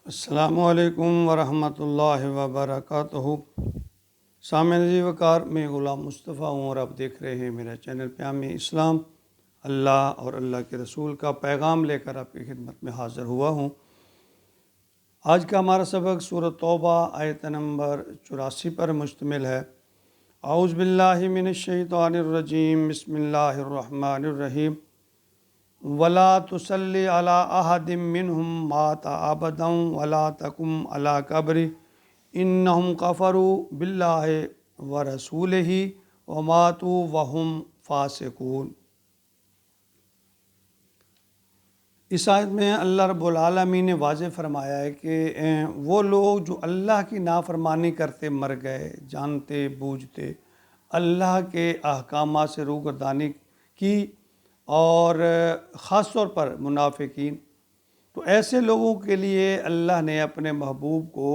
السلام علیکم ورحمۃ اللہ وبرکاتہ۔ سامعین جی وقار، میں غلام مصطفیٰ ہوں اور آپ دیکھ رہے ہیں میرا چینل پیام اسلام۔ اللہ اور اللہ کے رسول کا پیغام لے کر آپ کی خدمت میں حاضر ہوا ہوں۔ آج کا ہمارا سبق سورۃ توبہ آیت نمبر 84 پر مشتمل ہے۔ اعوذ باللہ من الشیطان الرجیم، بسم اللہ الرحمن الرحیم۔ وَلَا تُصَلِّ عَلَىٰ أَحَدٍ مِّنْهُمْ مَاتَ أَبَدًا وَلَا تَقُمْ عَلَىٰ قَبْرِهِ إِنَّهُمْ كَفَرُوا بِاللَّهِ وَرَسُولِهِ وَمَاتُوا وَهُمْ فَاسِقُونَ۔ اس آیت میں اللہ رب العالمین نے واضح فرمایا ہے کہ وہ لوگ جو اللہ کی نافرمانی کرتے مر گئے، جانتے بوجھتے اللہ کے احکامات سے روگردانی کی، اور خاص طور پر منافقین، تو ایسے لوگوں کے لیے اللہ نے اپنے محبوب کو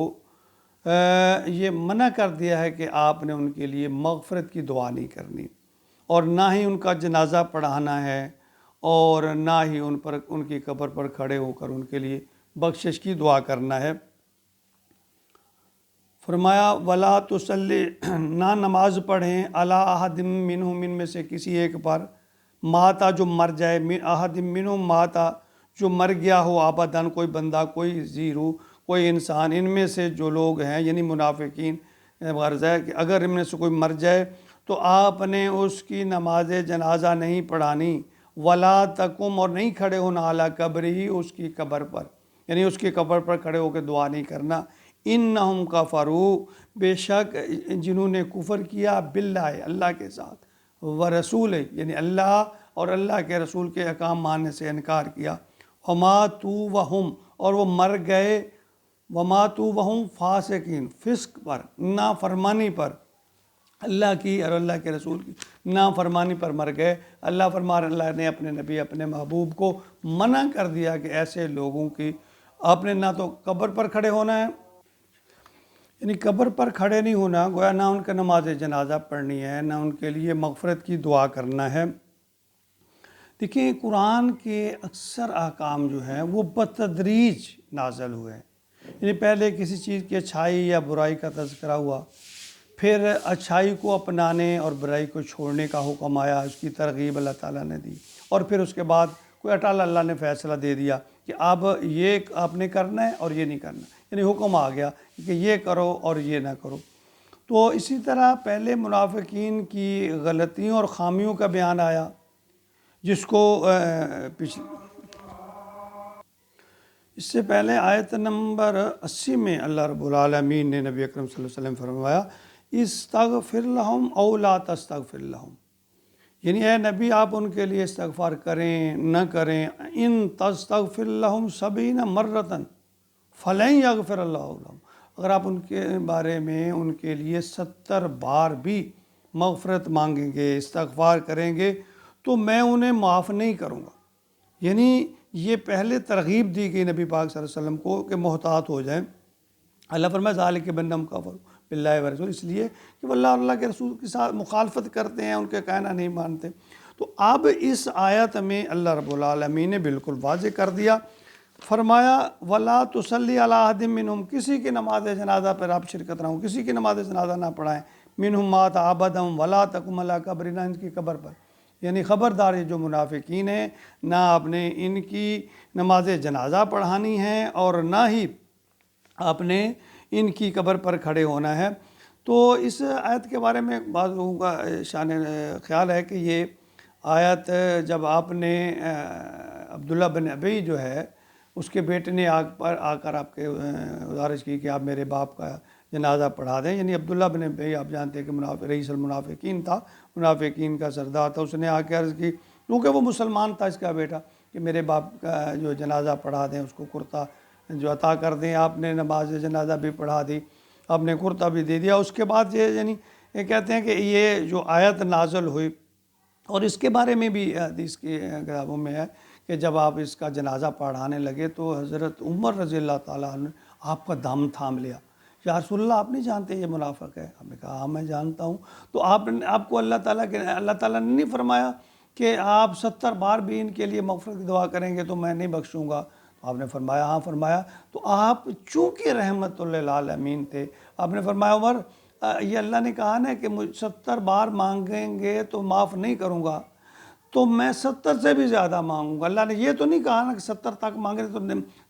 یہ منع کر دیا ہے کہ آپ نے ان کے لیے مغفرت کی دعا نہیں کرنی، اور نہ ہی ان کا جنازہ پڑھانا ہے، اور نہ ہی ان کی قبر پر کھڑے ہو کر ان کے لیے بخشش کی دعا کرنا ہے۔ فرمایا وَلَا تُصَلِّ، نہ نماز پڑھیں، عَلَىٰ أَحَدٍ مِّنْهُمْ، ان میں سے کسی ایک پر، ماتا جو مر جائے، أَحَدٍ مِّنْهُمْ ماتا جو مر گیا ہو، آباداً کوئی بندہ، کوئی زیرو، کوئی انسان، ان میں سے جو لوگ ہیں یعنی منافقین، غرض ہے کہ اگر ان میں سے کوئی مر جائے تو آپ نے اس کی نماز جنازہ نہیں پڑھانی، ولا تقم، اور نہیں کھڑے ہونا، علی قبرہ، اس کی قبر پر، یعنی اس کی قبر پر کھڑے ہو کے دعا نہیں کرنا۔ انہم کفروا، بے شک جنہوں نے کفر کیا، باللہ، اللہ کے ساتھ، ورسول، یعنی اللہ اور اللہ کے رسول کے احکام ماننے سے انکار کیا، وماتوا وہم، اور وہ مر گئے، وماتوا وہم فاسقین، فسق پر، نافرمانی پر، اللہ کی اور اللہ کے رسول کی نافرمانی پر مر گئے۔ اللہ نے اپنے نبی، اپنے محبوب کو منع کر دیا کہ ایسے لوگوں کی آپ نے نہ تو قبر پر کھڑے ہونا ہے، یعنی قبر پر کھڑے نہیں ہونا، گویا نہ ان کا نماز جنازہ پڑھنی ہے، نہ ان کے لیے مغفرت کی دعا کرنا ہے۔ دیکھیں، قرآن کے اکثر احکام جو ہیں وہ بتدریج نازل ہوئے ہیں، یعنی پہلے کسی چیز کی اچھائی یا برائی کا تذکرہ ہوا، پھر اچھائی کو اپنانے اور برائی کو چھوڑنے کا حکم آیا، اس کی ترغیب اللہ تعالیٰ نے دی، اور پھر اس کے بعد کوئی اٹال اللہ نے فیصلہ دے دیا کہ اب یہ آپ نے کرنا ہے اور یہ نہیں کرنا، یعنی حکم آ گیا کہ یہ کرو اور یہ نہ کرو۔ تو اسی طرح پہلے منافقین کی غلطیوں اور خامیوں کا بیان آیا، جس کو اس سے پہلے آیت نمبر 80 میں اللہ رب العالمین نے نبی اکرم صلی اللہ علیہ وسلم فرمایا، استغفر لہم او لا تستغفر لہم، یعنی اے نبی آپ ان کے لیے استغفار کریں نہ کریں، ان تستغفر لہم 70 مرتن فلن یغفر اللہ لہم، اگر آپ ان کے بارے میں ان کے لیے 70 بار بھی مغفرت مانگیں گے، استغفار کریں گے، تو میں انہیں معاف نہیں کروں گا۔ یعنی یہ پہلے ترغیب دی گئی نبی پاک صلی اللہ علیہ وسلم کو کہ محتاط ہو جائیں۔ اللہ فرمایا ذالک بانہم کفروا باللہ ورسولہ، اس لیے کہ وہ اللہ اور اللہ کے رسول کے ساتھ مخالفت کرتے ہیں، ان کے کہنا نہیں مانتے۔ تو اب اس آیت میں اللہ رب العالمین نے بالکل واضح کر دیا، فرمایا وَلَا تُصَلِّ عَلَىٰ أَحَدٍ مِّنْهُمْ، کسی کی نماز جنازہ پر آپ شرکت نہ ہوں، کسی کی نماز جنازہ نہ پڑھائیں، مِّنْهُمْ مَاتَ أَبَدًا وَلَا تَقُمْ عَلَىٰ قَبْرِهِ، نہ ان کی قبر پر، یعنی خبردار جو منافقین ہیں، نہ آپ نے ان کی نماز جنازہ پڑھانی ہے اور نہ ہی آپ نے ان کی قبر پر کھڑے ہونا ہے۔ تو اس آیت کے بارے میں بعض لوگوں کا شان خیال ہے کہ یہ آیت جب آپ نے عبداللہ بن ابی جو ہے اس کے بیٹے نے آ کر آپ کے گزارش کی کہ آپ میرے باپ کا جنازہ پڑھا دیں، یعنی عبداللہ بن ابی آپ جانتے ہیں کہ رئیس المنافقین تھا، منافقین کا سردار تھا، اس نے آ کے عرض کی، کیونکہ وہ مسلمان تھا اس کا بیٹا، کہ میرے باپ کا جو جنازہ پڑھا دیں، اس کو کرتا جو عطا کر دیں۔ آپ نے نماز جنازہ بھی پڑھا دی، آپ نے کرتا بھی دے دیا۔ اس کے بعد یہ کہتے ہیں کہ یہ جو آیت نازل ہوئی، اور اس کے بارے میں بھی حدیث کی کتابوں میں ہے کہ جب آپ اس کا جنازہ پڑھانے لگے تو حضرت عمر رضی اللہ تعالیٰ عنہ نے آپ کا دم تھام لیا، یا رسول اللہ آپ نہیں جانتے یہ منافق ہے؟ آپ نے کہا ہاں میں جانتا ہوں۔ تو آپ کو اللہ تعالیٰ نے نہیں فرمایا کہ آپ 70 بار بھی ان کے لیے مغفرت کی دعا کریں گے تو میں نہیں بخشوں گا؟ آپ نے فرمایا ہاں فرمایا. تو آپ چونکہ رحمت للعالمین تھے، آپ نے فرمایا عمر یہ اللہ نے کہا نا کہ 70 بار مانگیں گے تو معاف نہیں کروں گا، تو میں 70 سے بھی زیادہ مانگوں گا. اللہ نے یہ تو نہیں کہا نا کہ 70 تک مانگے تو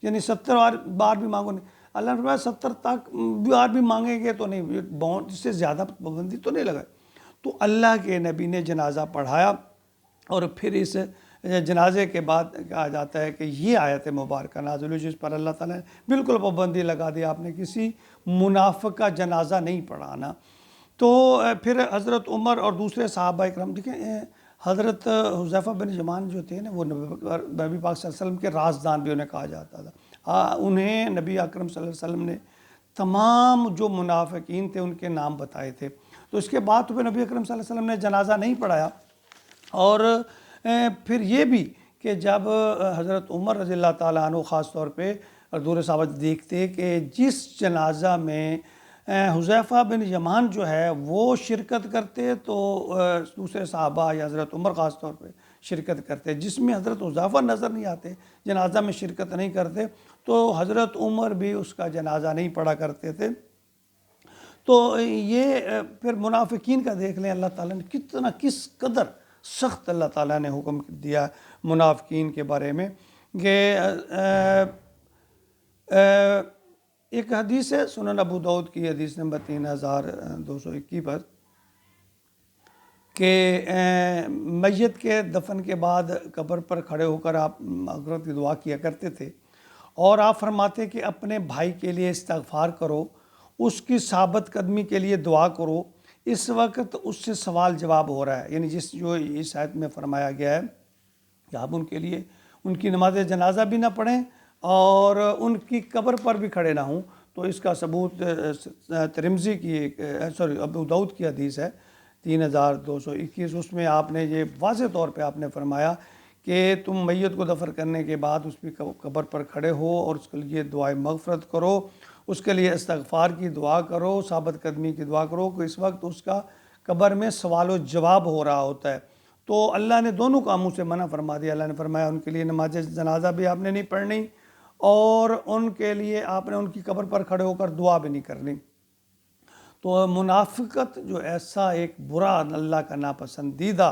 یعنی 70 بار بھی مانگو نہیں. اللہ نے فرمایا 70 تک بار بھی مانگیں گے تو نہیں، اس سے زیادہ پابندی تو نہیں لگائے. تو اللہ کے نبی نے جنازہ پڑھایا، اور پھر اس جنازے کے بعد کہا جاتا ہے کہ یہ آیت مبارکہ نازل ہوئی جس پر اللہ تعالیٰ نے بالکل پابندی لگا دی، آپ نے کسی منافق کا جنازہ نہیں پڑھانا. تو پھر حضرت عمر اور دوسرے صحابہ اکرام، دیکھیں حضرت حذیفہ بن یمان جو تھے نا، وہ نبی پاک صلی اللہ علیہ وسلم کے رازدان بھی انہیں کہا جاتا تھا. انہیں نبی اکرم صلی اللہ علیہ وسلم نے تمام جو منافقین تھے ان کے نام بتائے تھے. تو اس کے بعد تو پھر نبی اکرم صلی اللہ علیہ وسلم نے جنازہ نہیں پڑھایا. اور پھر یہ بھی کہ جب حضرت عمر رضی اللہ تعالیٰ عنہ خاص طور پہ اور دوسرے صحابہ دیکھتے کہ جس جنازہ میں حذیفہ بن یمان جو ہے وہ شرکت کرتے، تو دوسرے صحابہ یا حضرت عمر خاص طور پہ شرکت کرتے. جس میں حضرت حذیفہ نظر نہیں آتے، جنازہ میں شرکت نہیں کرتے، تو حضرت عمر بھی اس کا جنازہ نہیں پڑھا کرتے تھے. تو یہ پھر منافقین کا دیکھ لیں، اللہ تعالیٰ نے کس قدر سخت اللہ تعالیٰ نے حکم دیا منافقین کے بارے میں. کہ ایک حدیث ہے سنن ابو داؤد کی حدیث نمبر 3221 پر، کہ میت کے دفن کے بعد قبر پر کھڑے ہو کر آپ مغفرت کی دعا کیا کرتے تھے، اور آپ فرماتے کہ اپنے بھائی کے لیے استغفار کرو، اس کی ثابت قدمی کے لیے دعا کرو، اس وقت اس سے سوال جواب ہو رہا ہے. یعنی جو اس آیت میں فرمایا گیا ہے کہ آپ ان کے لیے ان کی نماز جنازہ بھی نہ پڑھیں اور ان کی قبر پر بھی کھڑے نہ ہوں. تو اس کا ثبوت ترمذی کی ابو داؤد کی حدیث ہے 3221. اس میں آپ نے یہ واضح طور پہ آپ نے فرمایا کہ تم میت کو دفن کرنے کے بعد اس کی قبر پر کھڑے ہو اور اس کے لیے دعائے مغفرت کرو، اس کے لیے استغفار کی دعا کرو، ثابت قدمی کی دعا کرو، کہ اس وقت اس کا قبر میں سوال و جواب ہو رہا ہوتا ہے. تو اللہ نے دونوں کاموں سے منع فرما دیا. اللہ نے فرمایا ان کے لیے نماز جنازہ بھی آپ نے نہیں پڑھنی، اور ان کے لیے آپ نے ان کی قبر پر کھڑے ہو کر دعا بھی نہیں کرنی. تو منافقت جو ایسا ایک برا اللہ کا ناپسندیدہ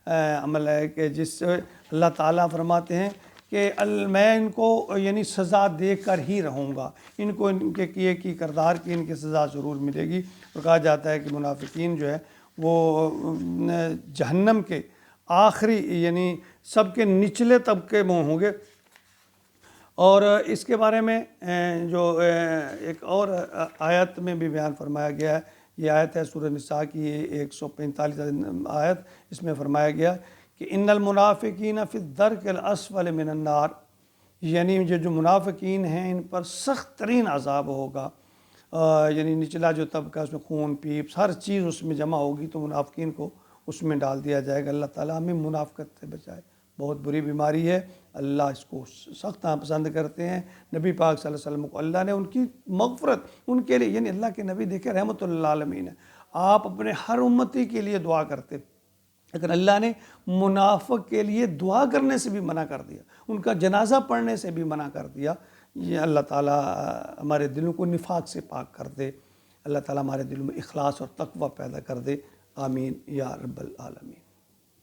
عمل ہے کہ جس سے اللہ تعالیٰ فرماتے ہیں کہ میں ان کو یعنی سزا دے کر ہی رہوں گا، ان کو ان کے کیے کی کردار کی ان کی سزا ضرور ملے گی. اور کہا جاتا ہے کہ منافقین جو ہے وہ جہنم کے آخری یعنی سب کے نچلے طبقے میں ہوں گے. اور اس کے بارے میں جو ایک اور آیت میں بھی بیان فرمایا گیا ہے، یہ آیت ہے سورہ نساء کی 145 آیت. اس میں فرمایا گیا کہ ان المنافقین فی الدرک الاسفل من النار، یعنی جو منافقین ہیں ان پر سخت ترین عذاب ہوگا. یعنی نچلا جو طبقہ اس میں خون پیپ ہر چیز اس میں جمع ہوگی، تو منافقین کو اس میں ڈال دیا جائے گا. اللہ تعالیٰ ہمیں منافقت سے بچائے. بہت بری بیماری ہے، اللہ اس کو سخت ناپسند کرتے ہیں. نبی پاک صلی اللہ علیہ وسلم کو اللہ نے ان کی مغفرت ان کے لیے، یعنی اللہ کے نبی دیکھے رحمت للعالمین ہے، آپ اپنے ہر امتی کے لیے دعا کرتے، لیکن اللہ نے منافق کے لیے دعا کرنے سے بھی منع کر دیا، ان کا جنازہ پڑھنے سے بھی منع کر دیا. یہ اللہ تعالیٰ ہمارے دلوں کو نفاق سے پاک کر دے. اللہ تعالیٰ ہمارے دلوں میں اخلاص اور تقوی پیدا کر دے. آمین یا رب العالمین.